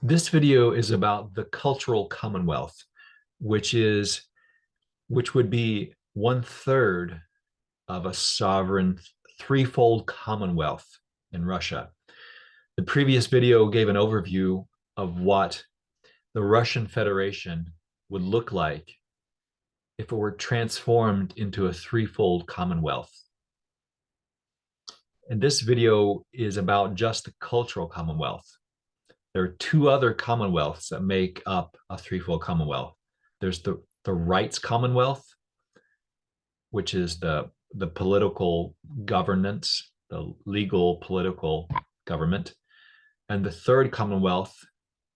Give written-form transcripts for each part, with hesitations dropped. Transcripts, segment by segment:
This video is about the cultural commonwealth, which is which would be one third of a sovereign threefold commonwealth in Russia. The previous video gave an overview of what the Russian Federation would look like if it were transformed into a threefold commonwealth. And this video is about just the cultural commonwealth. There are two other commonwealths that make up a threefold commonwealth. There's the rights commonwealth, which is the political governance, the legal political government. And the third commonwealth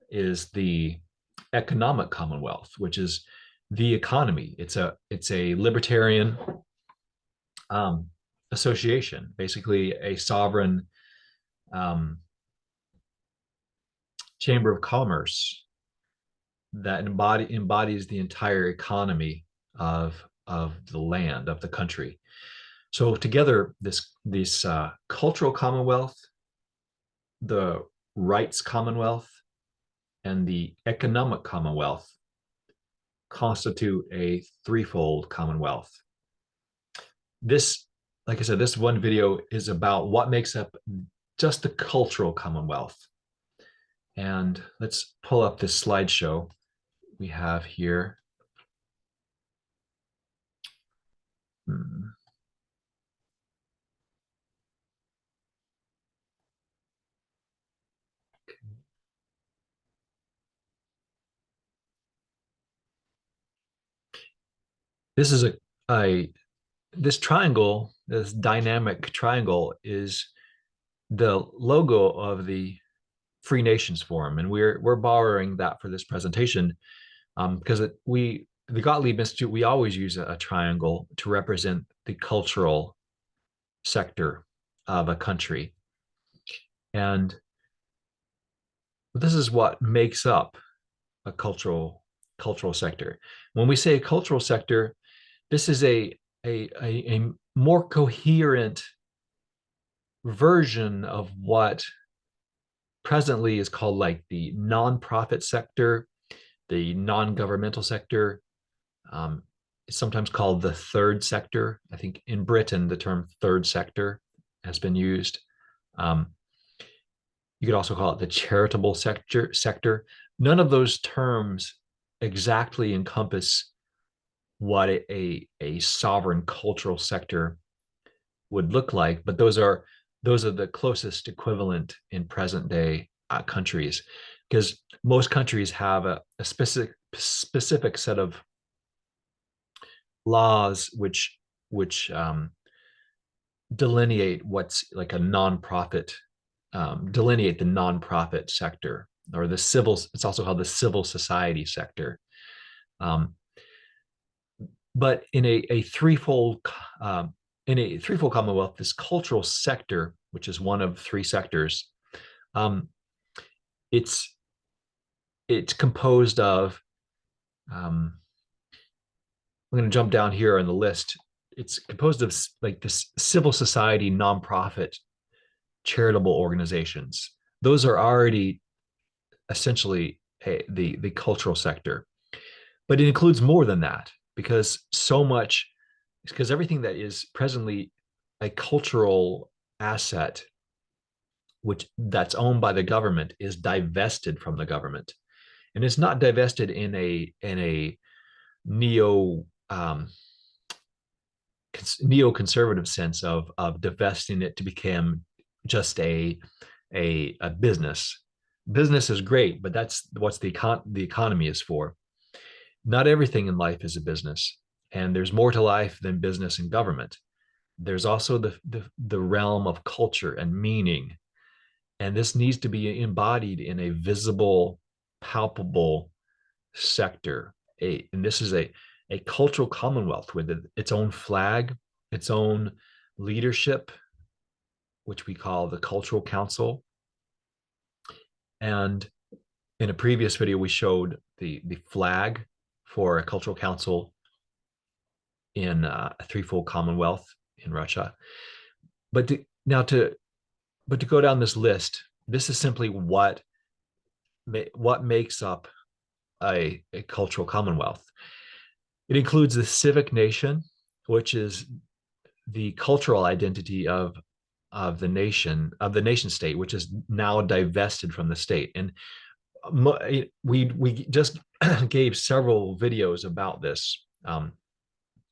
is the economic commonwealth, which is the economy. It's a libertarian association, basically a sovereign um, chamber of commerce that embodies the entire economy of the land of the country. So together, this cultural commonwealth, the rights commonwealth, and the economic commonwealth constitute a threefold commonwealth. This, like I said, this one video is about what makes up just the cultural commonwealth. And let's pull up this slideshow we have here. This is a this triangle, this dynamic triangle, is the logo of the Free Nations Forum, and we're borrowing that for this presentation because the Gottlieb Institute, we always use a triangle to represent the cultural sector of a country, and this is what makes up a cultural sector. When we say a cultural sector, this is a more coherent version of what presently is called like the nonprofit sector, the non-governmental sector. It's sometimes called the third sector. I think in Britain, the term third sector has been used. You could also call it the charitable sector. None of those terms exactly encompass what a sovereign cultural sector would look like, but those are the closest equivalent in present day countries, because most countries have a specific set of laws which delineate what's like a nonprofit, delineate the nonprofit sector, or the civil. It's also called the civil society sector. Um, but in a threefold commonwealth, this cultural sector, which is one of three sectors, um, it's it's composed of. I'm going to jump down here on the list. It's composed of like this civil society, nonprofit, charitable organizations. Those are already essentially the cultural sector, but it includes more than that, because so much, because everything that is presently a cultural asset which that's owned by the government is divested from the government, and it's not divested in a neo neoconservative sense of divesting it to become just a business. Business is great, but that's what's the economy is for. Not everything in life is a business, and there's more to life than business and government. There's also the realm of culture and meaning, and this needs to be embodied in a visible, palpable sector. And this is a cultural commonwealth with its own flag, its own leadership, which we call the Cultural Council. And in a previous video, we showed the flag for a cultural council in a threefold commonwealth in Russia. But to go down this list, this is simply what what makes up a cultural commonwealth. It includes the civic nation, which is the cultural identity of the nation state, which is now divested from the state. And we just gave several videos about this.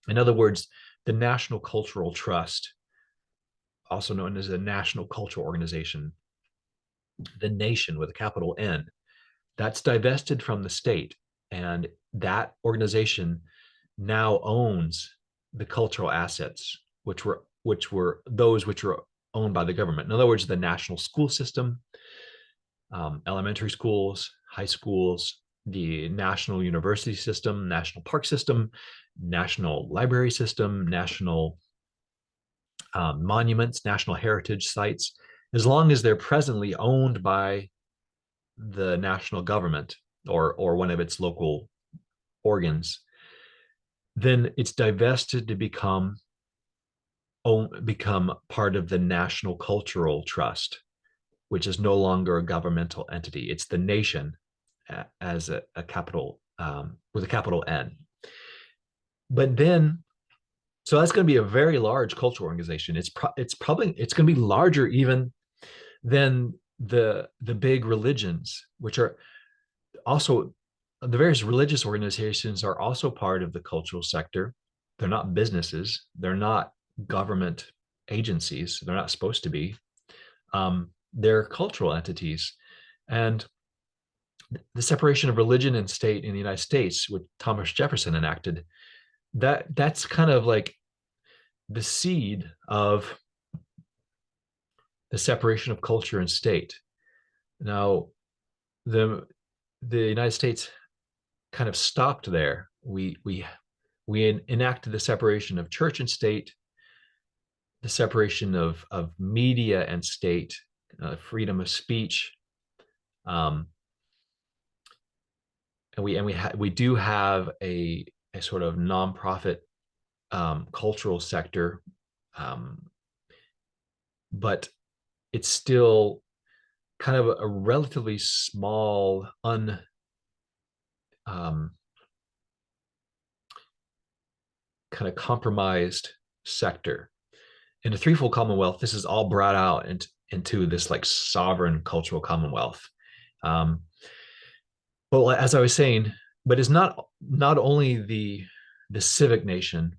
In other words, the National Cultural Trust, also known as the National Cultural Organization, the nation with a capital N, that's divested from the state, and that organization now owns the cultural assets, which were those which were owned by the government. In other words, the national school system, elementary schools, high schools, the national university system, national park system, national library system, national monuments, national heritage sites, as long as they're presently owned by the national government or one of its local organs, then it's divested to become part of the National Cultural Trust, which is no longer a governmental entity. It's the nation as a capital with a capital N. But then, so that's going to be a very large cultural organization. It's probably it's going to be larger even than the big religions, which are also the various religious organizations are also part of the cultural sector. They're not businesses. They're not government agencies. They're not supposed to be. They're cultural entities. And the separation of religion and state in the United States, which Thomas Jefferson enacted, that's kind of like the seed of the separation of culture and state. Now, the the United States kind of stopped there. We enacted the separation of church and state, the separation of media and state, freedom of speech, um, and we do have a sort of nonprofit cultural sector, um, but it's still kind of a relatively small, um, kind of compromised sector. In a threefold commonwealth, this is all brought out into this like sovereign cultural commonwealth. Um, but as I was saying, but it's not only the civic nation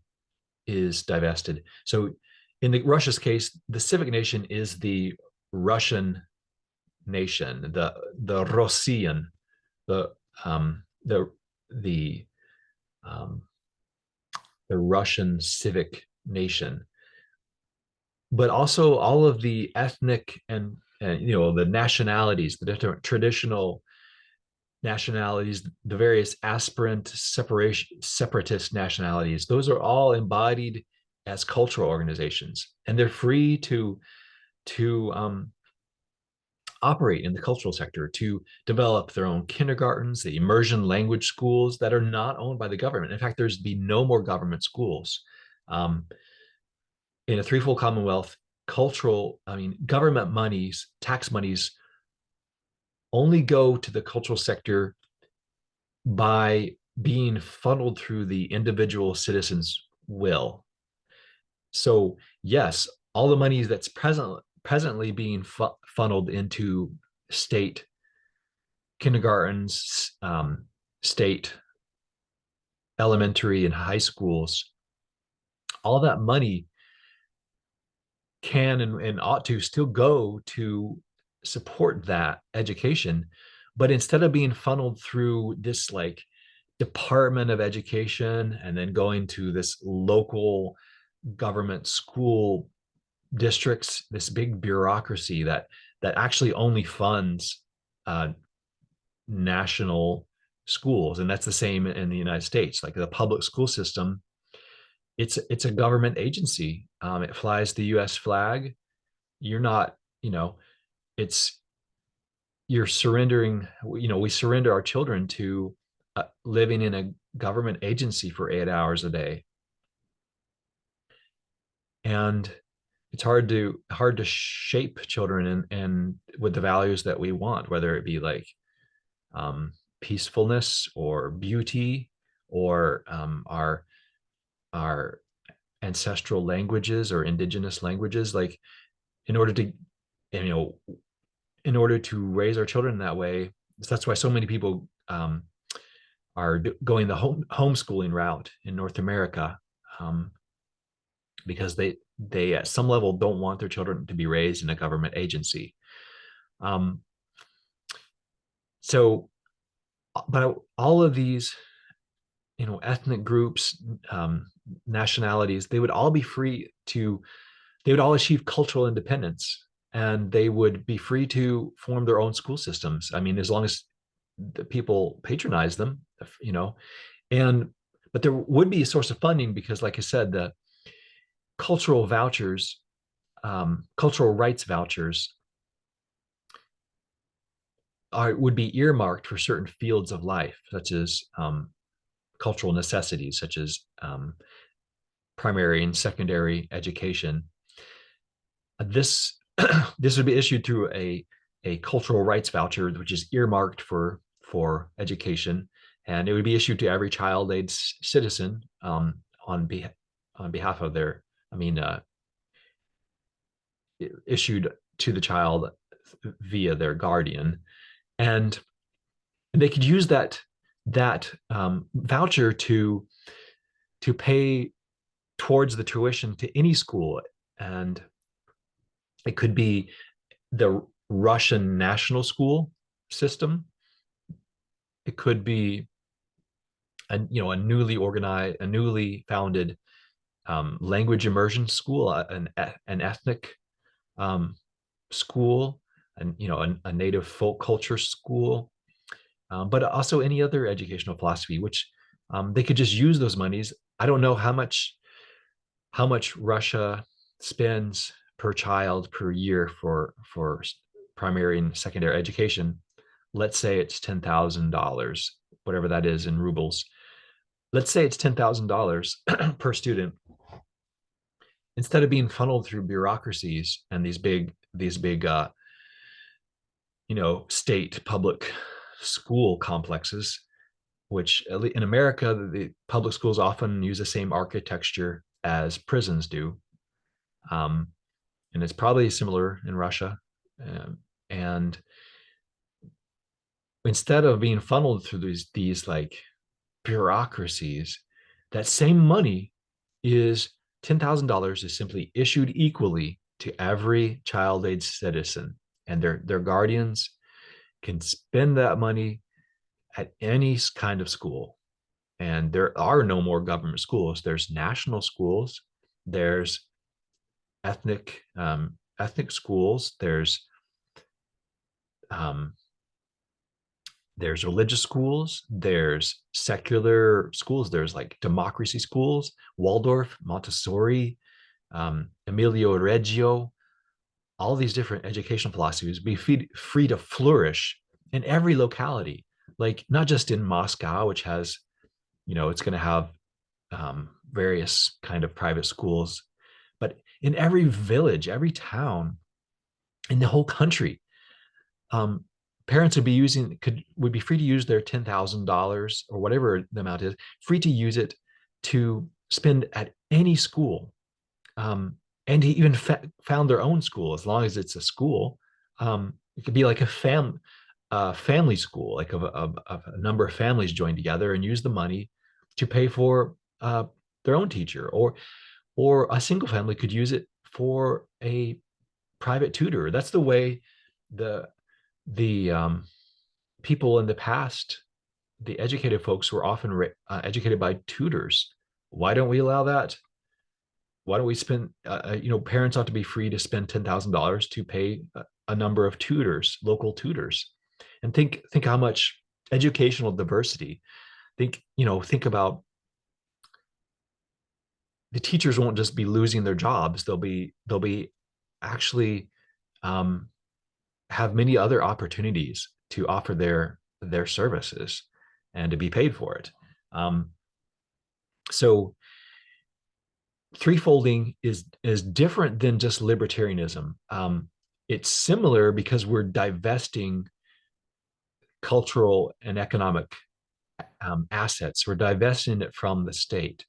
is divested. So in Russia's case, the civic nation is the Russian nation, the Rossian, the the the um, the Russian civic nation, but also all of the ethnic and the nationalities, the different traditional nationalities, the various aspirant separatist nationalities. Those are all embodied as cultural organizations, and they're free to operate in the cultural sector, to develop their own kindergartens, the immersion language schools that are not owned by the government. In fact, there's be no more government schools. Um, in a threefold commonwealth, government monies, tax monies only go to the cultural sector by being funneled through the individual citizen's will. So yes, all the money that's presently being funneled into state kindergartens, state elementary and high schools, all that money can and ought to still go to support that education. But instead of being funneled through this like Department of Education and then going to this local government school districts, this big bureaucracy that actually only funds national schools, and that's the same in the United States. Like the public school system, it's a government agency. It flies the U.S. flag. You're not, it's you're surrendering. We surrender our children to living in a government agency for 8 hours a day, and it's hard to shape children and with the values that we want, whether it be like peacefulness or beauty or our ancestral languages or indigenous languages. Like in order to, you know, in order to raise our children that way, that's why so many people are going the homeschooling route in North America, um, because they at some level don't want their children to be raised in a government agency. Um, so, but all of these, you know, ethnic groups, nationalities, they would all be free to, they would all achieve cultural independence, and they would be free to form their own school systems. I mean, as long as the people patronize them, you know, and but there would be a source of funding because, like I said, the cultural vouchers, cultural rights vouchers would be earmarked for certain fields of life, such as cultural necessities, such as primary and secondary education. This this would be issued through a cultural rights voucher, which is earmarked for education, and it would be issued to every child aid citizen, on on behalf of their, I mean, issued to the child via their guardian, and they could use that voucher to pay towards the tuition to any school, and it could be the Russian national school system. It could be a newly organized, a newly founded language immersion school, an ethnic um, school, and a native folk culture school, but also any other educational philosophy, which they could just use those monies. I don't know how much Russia spends per child per year for primary and secondary education. Let's say it's $10,000, whatever that is in rubles. Let's say it's $10,000 per student. Instead of being funneled through bureaucracies and these big state public school complexes, which in America, the public schools often use the same architecture as prisons do. Um, and it's probably similar in Russia. And instead of being funneled through these like bureaucracies, that same money is $10,000 is simply issued equally to every child age citizen, and their guardians can spend that money at any kind of school. And there are no more government schools. There's national schools. There's ethnic schools. Um, there's religious schools. There's secular schools. There's like democracy schools, Waldorf, Montessori, Emilio Reggio. All these different educational philosophies be free to flourish in every locality, like not just in Moscow, which has, it's going to have various kind of private schools, but in every village, every town, in the whole country. um, Parents would be free to use their $10,000 or whatever the amount is, free to use it to spend at any school, and he even found their own school as long as it's a school. It could be like family school, like of a number of families joined together and use the money to pay for their own teacher, or a single family could use it for a private tutor. That's the way the people in the past, the educated folks, were often educated by tutors. Why don't we allow that? Why don't we spend, parents ought to be free to spend $10,000 to pay a number of tutors, local tutors. And think how much educational diversity. Think about, the teachers won't just be losing their jobs. They'll be actually have many other opportunities to offer their services and to be paid for it. So threefolding is different than just libertarianism. It's similar because we're divesting cultural and economic assets. We're divesting it from the state,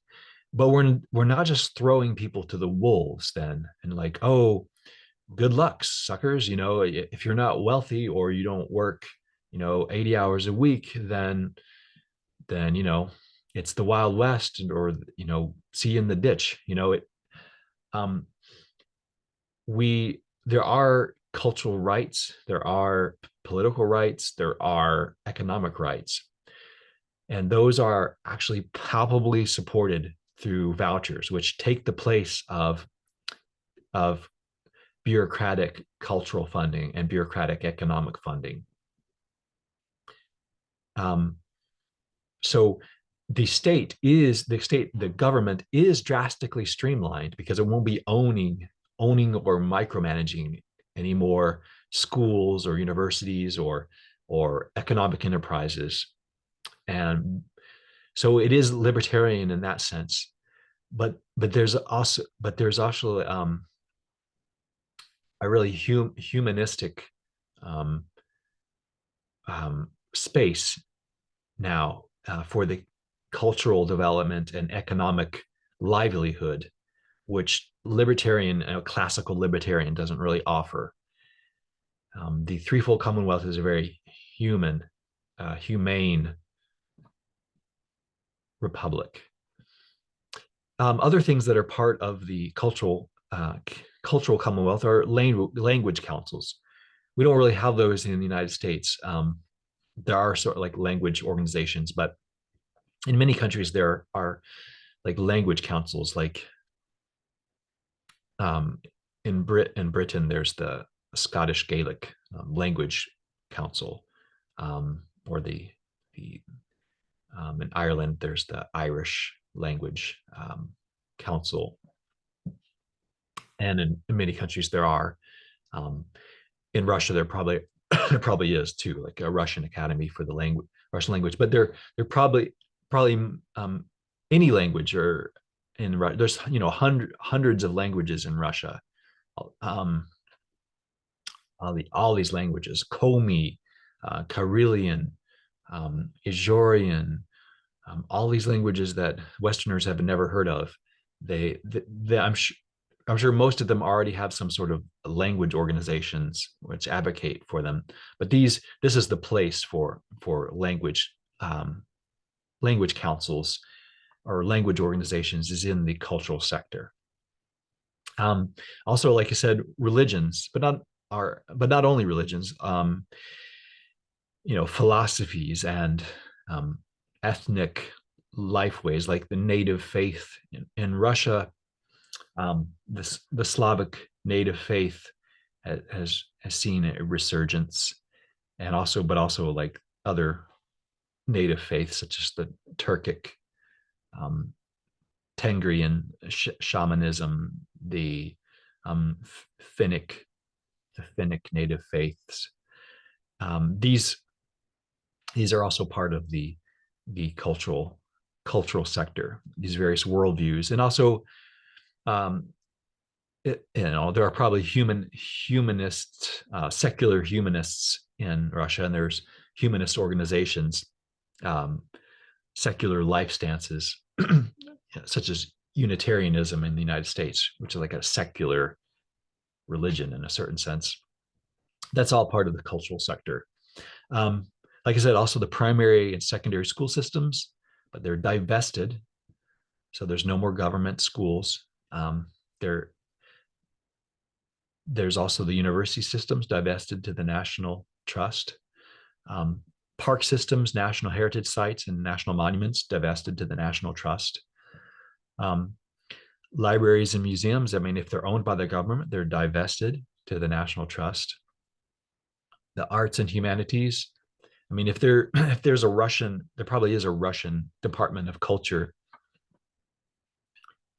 but we're not just throwing people to the wolves then and like, oh, good luck, suckers. If you're not wealthy or you don't work 80 hours a week, then it's the Wild West, or see you in the ditch. Um we There are cultural rights, there are political rights, there are economic rights, and those are actually palpably supported through vouchers, which take the place of bureaucratic cultural funding and bureaucratic economic funding. Um, so the government is drastically streamlined because it won't be owning or micromanaging any more schools or universities or economic enterprises. And so it is libertarian in that sense. But there's also a really humanistic um, space now for the cultural development and economic livelihood, which classical libertarian doesn't really offer. The threefold Commonwealth is a very humane republic. Other things that are part of the cultural Commonwealth are language councils. We don't really have those in the United States. There are sort of like language organizations, but in many countries there are like language councils. Like in Britain, there's the Scottish Gaelic Language Council, or the in Ireland there's the Irish Language Council, and in many countries there are. Um, in Russia, there probably is too, like a Russian Academy for the Russian language. But they're probably any language, or there's hundreds of languages in Russia. Um, all these languages: Komi, Karelian, Izhorian, all these languages that Westerners have never heard of. I'm sure most of them already have some sort of language organizations which advocate for them. But this is the place for language councils or language organizations, is in the cultural sector. Also, like I said, religions, but not only religions. Philosophies and ethnic lifeways, like the native faith in Russia. The Slavic native faith has seen a resurgence, and also like other native faiths such as the Turkic, Tengrian shamanism, the Finnic native faiths. These are also part of the cultural sector. These various worldviews, and also there are probably humanists, secular humanists in Russia, and there's humanist organizations, secular life stances, such as Unitarianism in the United States, which is like a secular religion in a certain sense. That's all part of the cultural sector. Like I said, also the primary and secondary school systems, but they're divested. So there's no more government schools. There's also the university systems divested to the National Trust. Park systems, national heritage sites, and national monuments divested to the National Trust. Libraries and museums, I mean, if they're owned by the government, they're divested to the National Trust. The arts and humanities, I mean, if there probably is a Russian Department of Culture,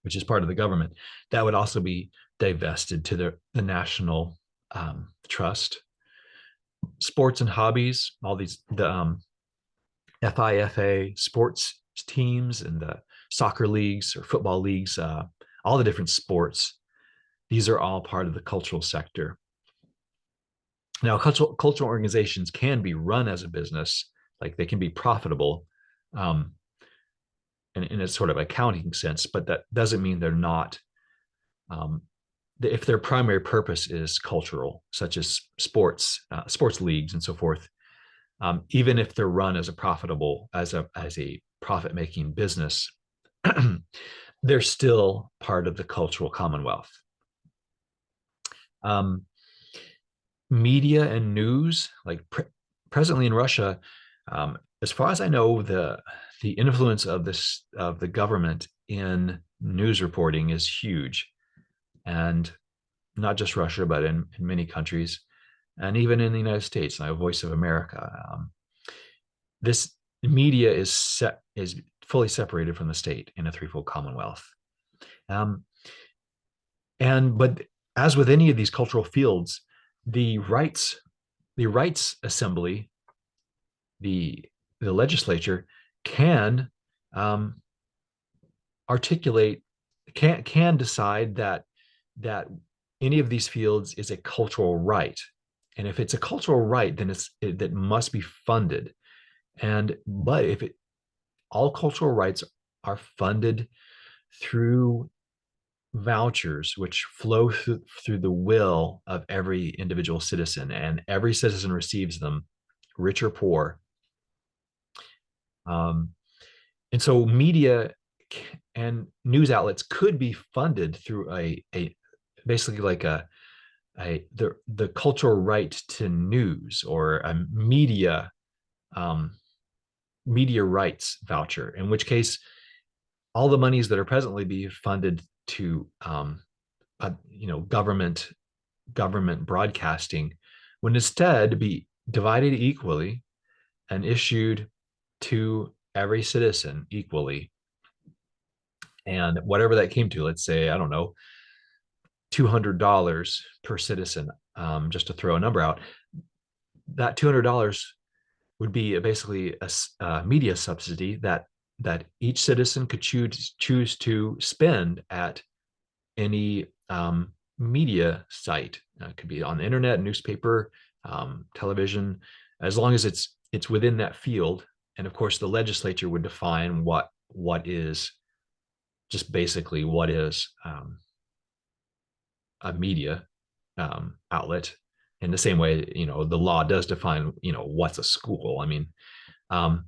which is part of the government, that would also be divested to the National Trust. Sports and hobbies, all the FIFA sports teams and the soccer leagues or football leagues, all the different sports, these are all part of the cultural sector. Now, cultural organizations can be run as a business, like they can be profitable, um, in a sort of accounting sense, but that doesn't mean they're not. Um, if their primary purpose is cultural, such as sports leagues and so forth, even if they're run as a profitable as a profit making business, they're still part of the cultural commonwealth. Um, Media and news, like presently in Russia, as far as I know, the influence of this of the government in news reporting is huge, and not just Russia, but in many countries, and even in the United States, like Voice of America. This media is fully separated from the state in a threefold commonwealth. Um, and but as with any of these cultural fields, the rights the rights assembly, the the legislature can um, articulate can decide that any of these fields is a cultural right, and if it's a cultural right, then that must be funded. And but if it all cultural rights are funded through vouchers which flow through the will of every individual citizen, and every citizen receives them, rich or poor. Um, and so media and news outlets could be funded through a basically like the cultural right to news, or a um, media rights voucher, in which case all the monies that are presently being funded to government broadcasting would instead be divided equally and issued to every citizen equally. And whatever that came to, let's say, I don't know, $200 per citizen, just to throw a number out, that $200 would be basically a media subsidy that each citizen could choose to spend at any media site. It could be on the internet, newspaper, television, as long as it's within that field. And of course, the legislature would define what is just basically what is a media outlet. In the same way, the law does define, what's a school. I mean, um,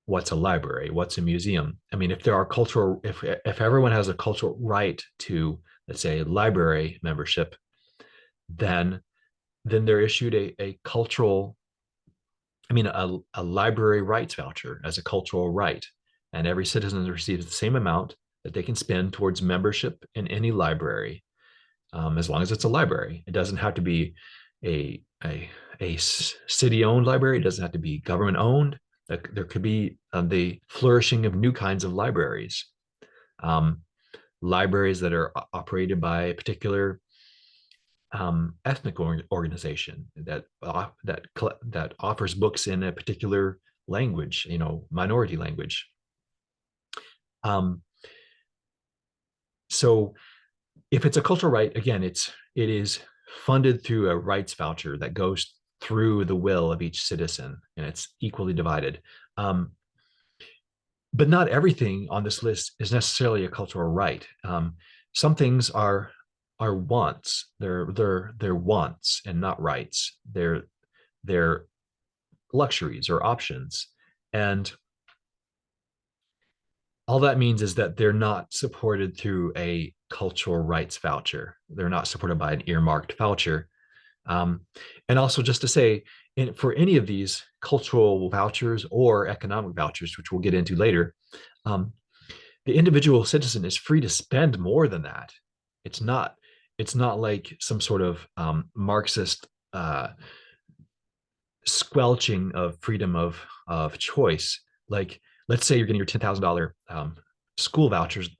what's a library, what's a museum. I mean, if everyone has a cultural right to, let's say, library membership, then they're issued a cultural, I mean, a library rights voucher as a cultural right, and every citizen receives the same amount that they can spend towards membership in any library, as long as it's a library. It doesn't have to be a city owned library. It doesn't have to be government owned. There could be the flourishing of new kinds of libraries, um, libraries that are operated by a particular ethnic organization that offers books in a particular language, minority language. Um, so if it's a cultural right, again, it is funded through a rights voucher that goes through the will of each citizen, and it's equally divided. But not everything on this list is necessarily a cultural right. Some things are wants. They're wants and not rights. They're luxuries or options, and all that means is that they're not supported through a cultural rights voucher. They're not supported by an earmarked voucher. Um, and also, just to say, for any of these cultural vouchers or economic vouchers, which we'll get into later, um, the individual citizen is free to spend more than that. It's not. It's not like some sort of Marxist squelching of freedom of choice. Like, let's say you're getting your $10,000 school vouchers,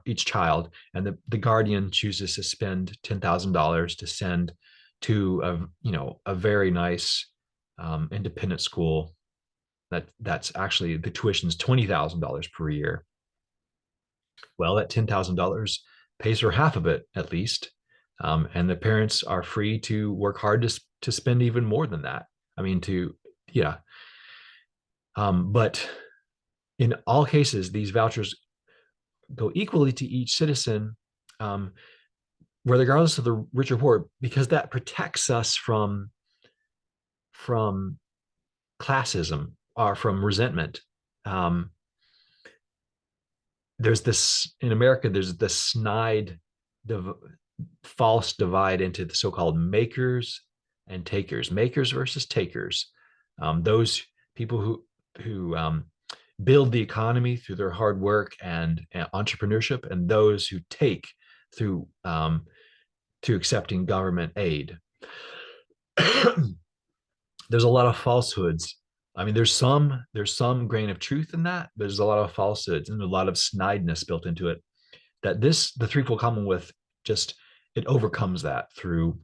each child, and the guardian chooses to spend $10,000 to send to a very nice independent school that's actually the tuition is $20,000 per year. Well, that $10,000 pays for half of it at least. And the parents are free to work hard to spend even more than that. I mean, to yeah. But in all cases, these vouchers go equally to each citizen, um, regardless of the rich or poor, because that protects us from classism or from resentment. Um, there's this in America. There's this snide, div- false divide into the so-called makers and takers. Makers versus takers. Those people who build the economy through their hard work and entrepreneurship, and those who take through to accepting government aid. There's a lot of falsehoods. I mean, there's some grain of truth in that. There's a lot of falsehoods and a lot of snideness built into it. That the threefold Commonwealth just it overcomes that through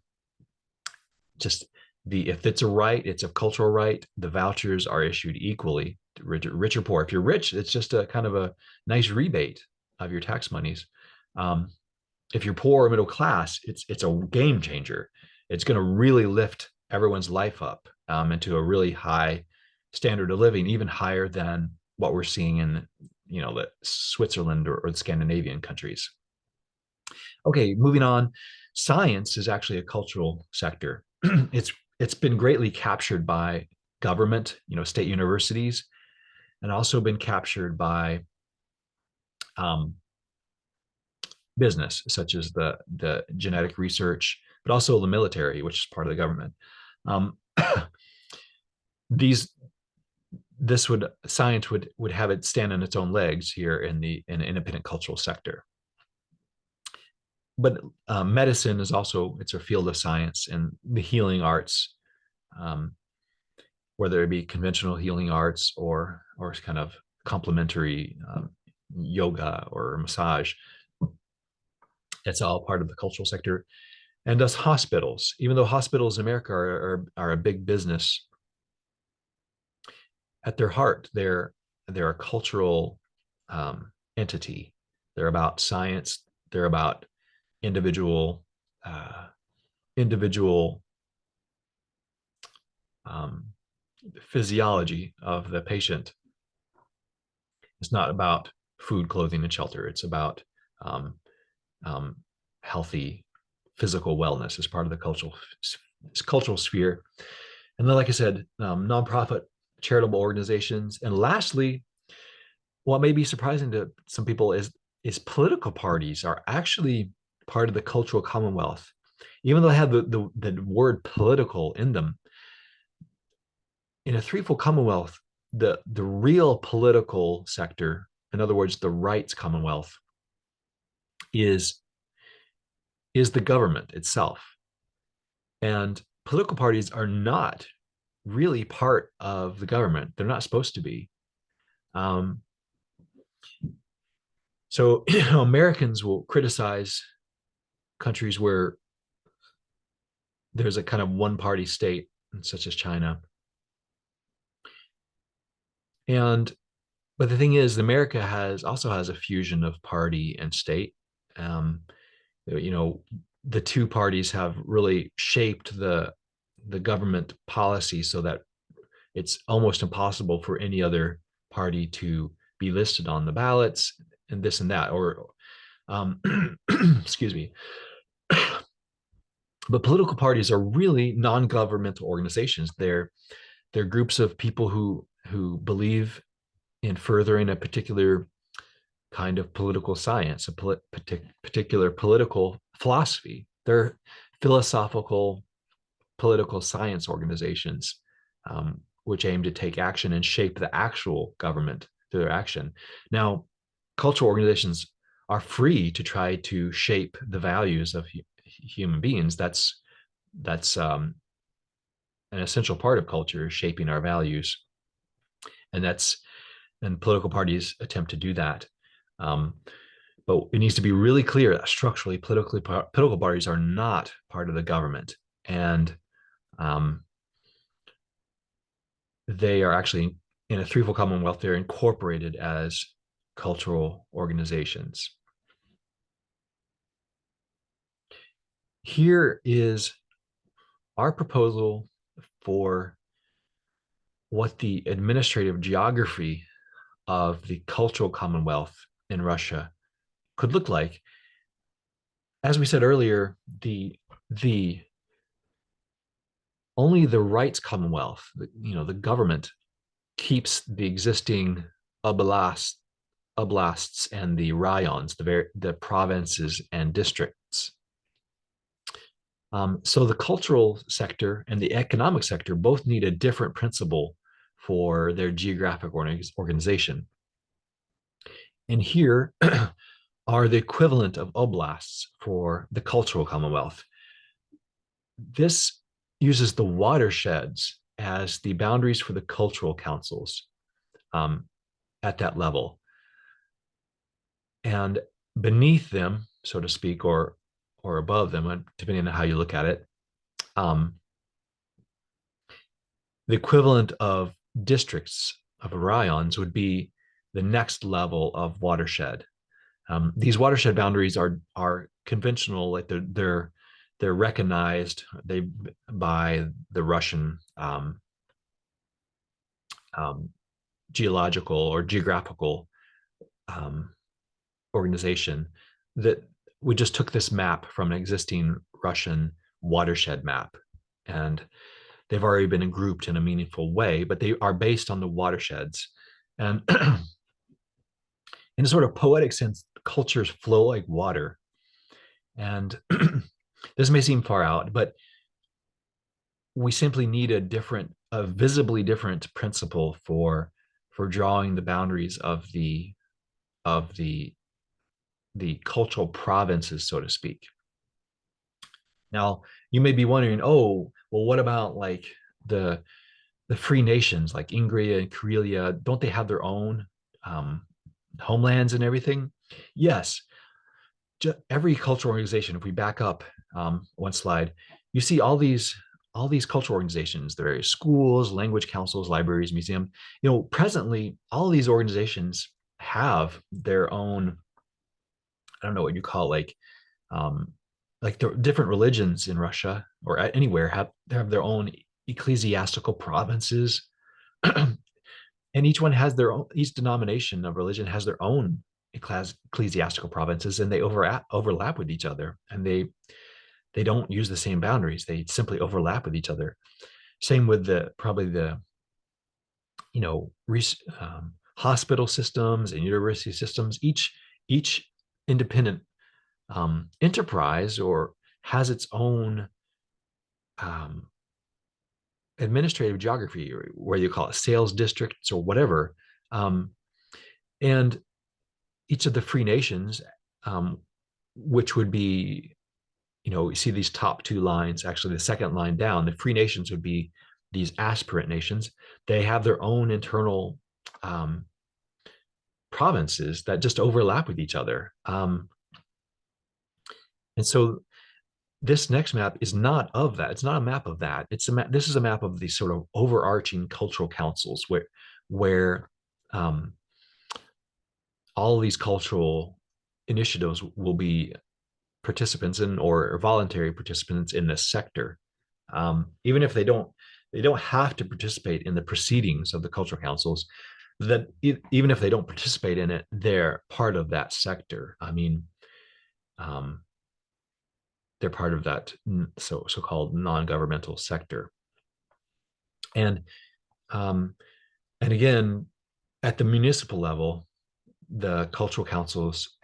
just if it's a right, it's a cultural right. The vouchers are issued equally, rich or poor. If you're rich, it's just a kind of a nice rebate of your tax monies. Um, if you're poor or middle class, it's a game changer. It's going to really lift everyone's life up into a really high standard of living, even higher than what we're seeing in the Switzerland or the Scandinavian countries. Okay, moving on. Science is actually a cultural sector. It's been greatly captured by government, state universities, and also been captured by um, business, such as the genetic research, but also the military, which is part of the government. Um, these this would science would have it stand on its own legs here in the independent cultural sector. But medicine is also it's a field of science, and the healing arts, um, whether it be conventional healing arts or kind of complementary yoga or massage, it's all part of the cultural sector. And thus hospitals, even though hospitals in America are a big business, at their heart, they're a cultural entity. They're about science. They're about individual uh, individual um, physiology of the patient. It's not about food, clothing, and shelter. It's about um, um, healthy physical wellness as part of the cultural sphere. And then, like I said, nonprofit charitable organizations. And lastly, what may be surprising to some people is political parties are actually part of the cultural commonwealth. Even though they have the word political in them, in a threefold commonwealth, the real political sector, in other words, the rights commonwealth, is is the government itself. And political parties are not really part of the government. They're not supposed to be. Um, so Americans will criticize countries where there's a kind of one party state, such as China. And but the thing is, America has a fusion of party and state. Um, you know, the two parties have really shaped the government policy so that it's almost impossible for any other party to be listed on the ballots and this and that. Or um, excuse me. But political parties are really non-governmental organizations. They're groups of people who believe in furthering a particular kind of political science, particular political philosophy. They're philosophical political science organizations, which aim to take action and shape the actual government through their action. Now, cultural organizations are free to try to shape the values of human beings. That's an essential part of culture, shaping our values, and political parties attempt to do that. Um, but it needs to be really clear that structurally, political parties are not part of the government, and um, they are actually in a threefold commonwealth. They're incorporated as cultural organizations. Here is our proposal for what the administrative geography of the cultural commonwealth in Russia could look like. As we said earlier, the only the rights commonwealth, the government keeps the existing oblasts, oblasts and the rayons, the provinces and districts. So the cultural sector and the economic sector both need a different principle for their geographic organization. And here are the equivalent of oblasts for the cultural commonwealth. This uses the watersheds as the boundaries for the cultural councils at that level. And beneath them, so to speak, or above them, depending on how you look at it, the equivalent of districts of rayons would be the next level of watershed. These watershed boundaries are conventional, like they're recognized by the Russian geological or geographical organization. That we just took this map from an existing Russian watershed map, and they've already been grouped in a meaningful way, but they are based on the watersheds. And in a sort of poetic sense, cultures flow like water. And this may seem far out, but we simply need a visibly different principle for drawing the boundaries of the cultural provinces, so to speak. Now, you may be wondering, oh, well, what about like the free nations like Ingria and Karelia? Don't they have their own homelands and everything? Yes. Every cultural organization, if we back up one slide, you see all these cultural organizations, the various schools, language councils, libraries, museums. Presently, all of these organizations have their own, I don't know what you call it, like the different religions in Russia or anywhere have their own ecclesiastical provinces. And each one has their own, each denomination of religion has their own ecclesiastical provinces, and they overlap with each other, and they don't use the same boundaries. They simply overlap with each other. Same with probably the hospital systems and university systems. Each independent enterprise or has its own administrative geography, or whether you call it sales districts or whatever. And each of the free nations, which would be, you see these top two lines, actually the second line down, the free nations would be these aspirant nations. They have their own internal provinces that just overlap with each other. And so this next map is not of that. It's not a map of that. This is a map of these sort of overarching cultural councils where all of these cultural initiatives will be participants in or voluntary participants in this sector. Even if they don't have to participate in the proceedings of the cultural councils, that even if they don't participate in it, they're part of that sector. I mean, they're part of that so-called non-governmental sector. And again, at the municipal level, the cultural councils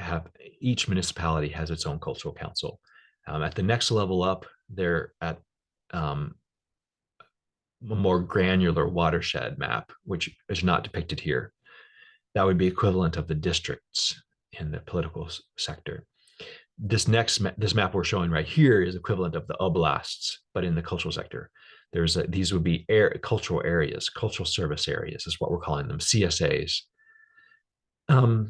each municipality has its own cultural council. At the next level up, they're at a more granular watershed map, which is not depicted here. That would be equivalent of the districts in the political sector. This map we're showing right here is equivalent of the oblasts, but in the cultural sector. These would be cultural areas, cultural service areas is what we're calling them, CSAs. And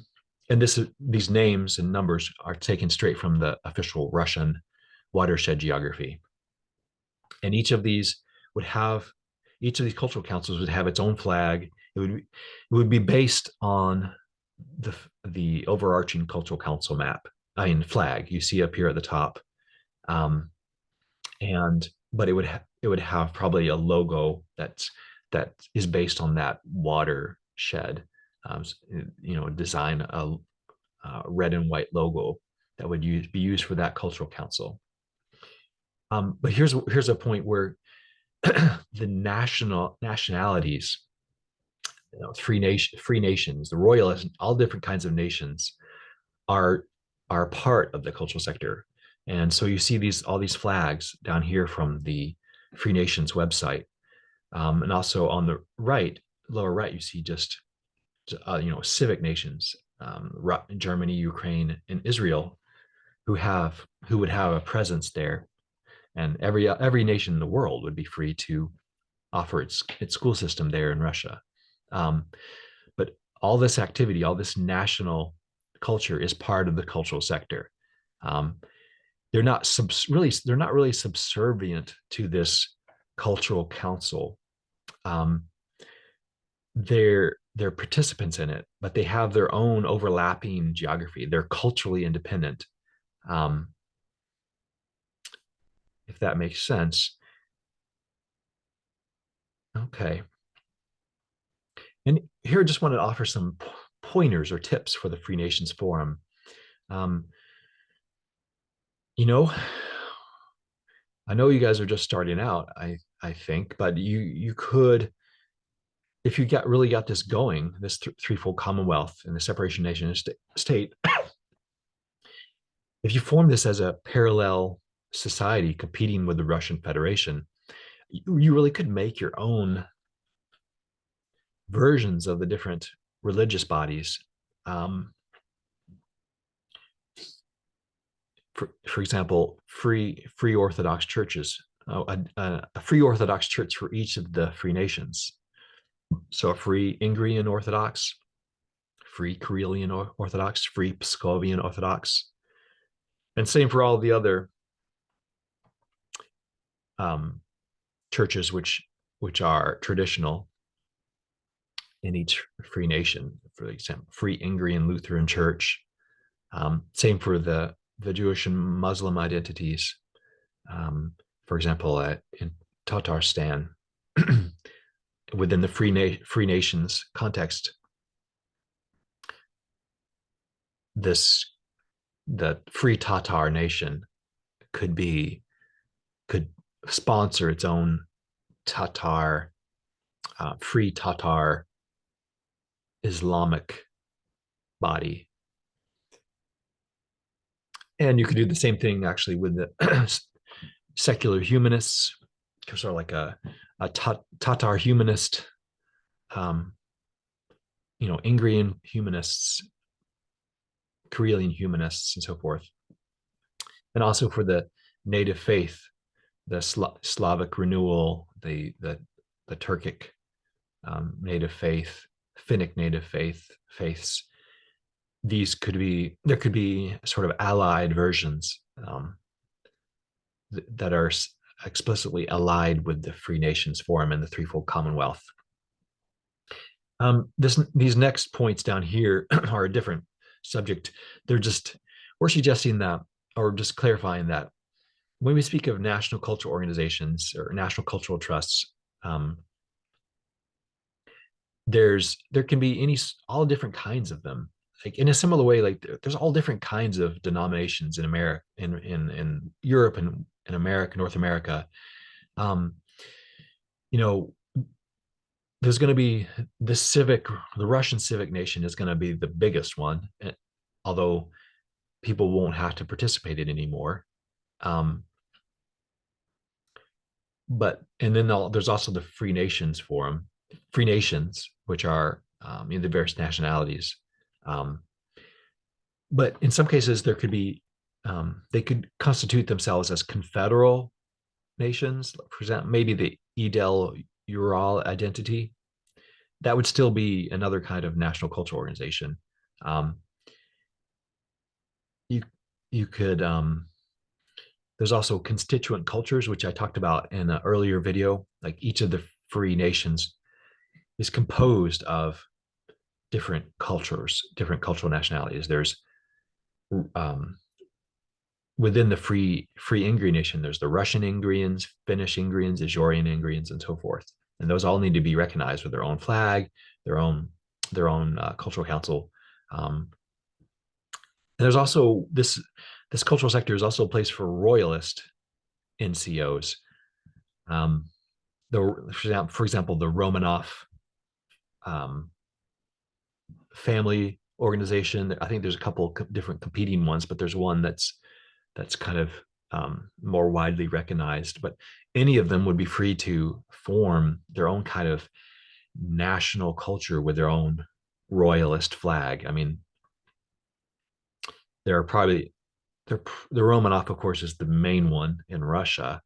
these names and numbers are taken straight from the official Russian watershed geography. And each of these cultural councils would have its own flag. It would be based on the overarching cultural council map. I mean, flag you see up here at the top. and but it would have probably a logo that is based on that watershed. Um, design a red and white logo that would be used for that cultural council. But here's a point where the nationalities, free nations, the royalists, all different kinds of nations are are part of the cultural sector. And so you see all these flags down here from the Free Nations website, and also on the right, lower right, you see just civic nations, Germany, Ukraine, and Israel, who would have a presence there, and every nation in the world would be free to offer its school system there in Russia. Um, but all this activity, all this national culture is part of the cultural sector. Um, they're not really subservient to this cultural council. Um, they're participants in it, but they have their own overlapping geography. They're culturally independent, um, if that makes sense. Okay. And here I just wanted to offer some pointers or tips for the Free Nations Forum. Um, you know, I know you guys are just starting out, I think, but you could, if you got this going, this threefold Commonwealth and the separation nation and state, if you form this as a parallel society competing with the Russian Federation, you really could make your own versions of the different religious bodies. Um, for example, free Orthodox churches, a free Orthodox church for each of the free nations. So a free Ingrian Orthodox, free Karelian Orthodox, free Pskovian Orthodox, and same for all the other um, churches which are traditional in each free nation. For example, free Ingrian Lutheran Church. Same for the Jewish and Muslim identities. For example, in Tatarstan, within the free nations context, this the free Tatar nation could be could sponsor its own Tatar free Tatar Islamic body, and you could do the same thing actually with the secular humanists, sort of like a Tatar humanist, um, Ingrian humanists, Karelian humanists, and so forth, and also for the native faith, the Slavic renewal, the Turkic native faith, Finnic native faiths. There could be sort of allied versions that are explicitly allied with the Free Nations Forum and the Threefold Commonwealth. These next points down here are a different subject. We're suggesting that, or just clarifying that when we speak of national cultural organizations or national cultural trusts, there can be all different kinds of them. Like in a similar way, like there's all different kinds of denominations in America, in Europe and in America, North America. Um, you know, there's going to be the Russian civic nation is going to be the biggest one, although people won't have to participate in it anymore. Um, and then there's also the Free Nations Forum, Free Nations, which are the various nationalities. But in some cases, there could be they could constitute themselves as confederal nations. For example, maybe the Edel Ural identity. That would still be another kind of national cultural organization. Um, you you could there's also constituent cultures, which I talked about in an earlier video. Like each of the free nations is composed of different cultures, different cultural nationalities. There's within the free Ingrian nation, there's the Russian Ingrians, Finnish Ingrians, Azorean Ingrians, and so forth. And those all need to be recognized with their own flag, their own cultural council. And there's also this cultural sector is also a place for royalist NCOs. For example, the Romanov family organization. I think there's a couple different competing ones, but there's one that's kind of more widely recognized. But any of them would be free to form their own kind of national culture with their own royalist flag. I mean, there are probably the Romanov, of course, is the main one in Russia,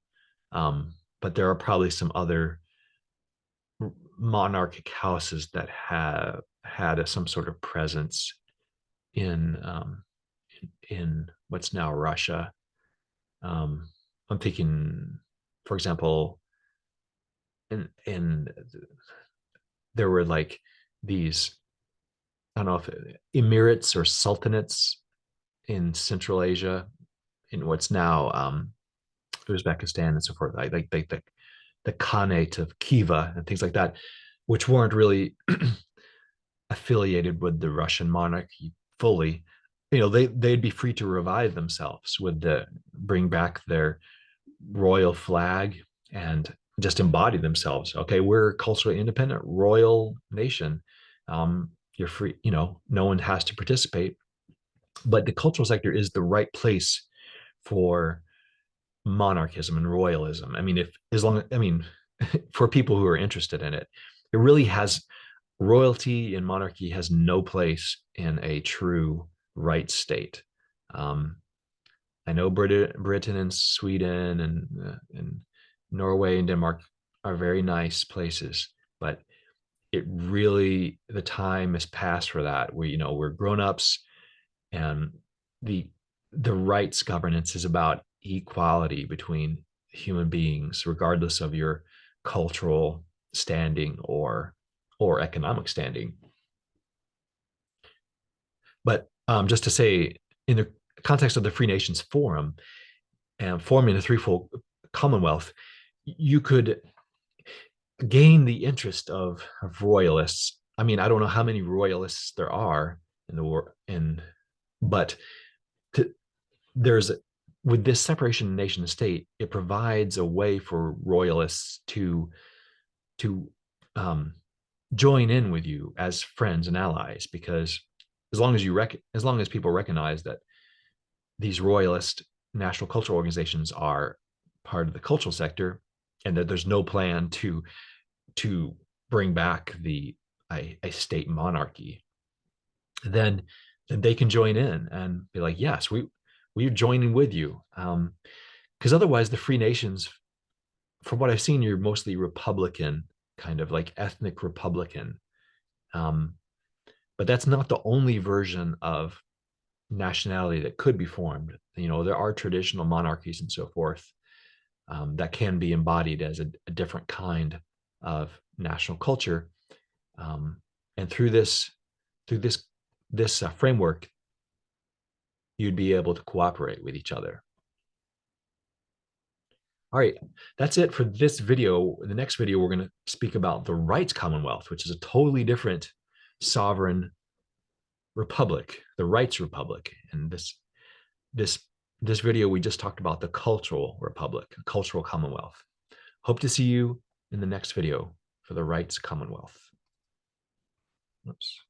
but there are probably some other monarchic houses that have had some sort of presence in what's now Russia. I'm thinking, for example, in there were like these, I don't know if emirates or sultanates in Central Asia, in what's now Uzbekistan and so forth, like the Khanate of Khiva and things like that, which weren't really affiliated with the Russian monarchy fully. You know, they'd be free to revive themselves with bring back their royal flag and just embody themselves. Okay, we're a culturally independent royal nation. You're free, you know, no one has to participate. But the cultural sector is the right place for monarchism and royalism. I mean, for people who are interested in it, it really has, royalty and monarchy has no place in a true right state. I know Britain and Sweden and Norway and Denmark are very nice places, but the time has passed for that. We're grown-ups, and the rights governance is about equality between human beings, regardless of your cultural standing or economic standing. But just to say, in the context of the Free Nations Forum and forming a threefold Commonwealth, you could gain the interest of royalists. I mean, I don't know how many royalists there are in the war, but there's, with this separation of nation and state, it provides a way for royalists to join in with you as friends and allies, because as long as people recognize that these royalist national cultural organizations are part of the cultural sector, and that there's no plan to bring back a state monarchy, then they can join in and be like, yes, we're joining with you. Because otherwise, the Free Nations, from what I've seen, you're mostly Republican, kind of like ethnic Republican. But that's not the only version of nationality that could be formed. There are traditional monarchies and so forth that can be embodied as a different kind of national culture. And through this framework, you'd be able to cooperate with each other. All right, that's it for this video. In the next video, we're going to speak about the Rights Commonwealth, which is a totally different sovereign republic, the Rights Republic. And this video, we just talked about the Cultural Republic, Cultural Commonwealth. Hope to see you in the next video for the Rights Commonwealth. Oops.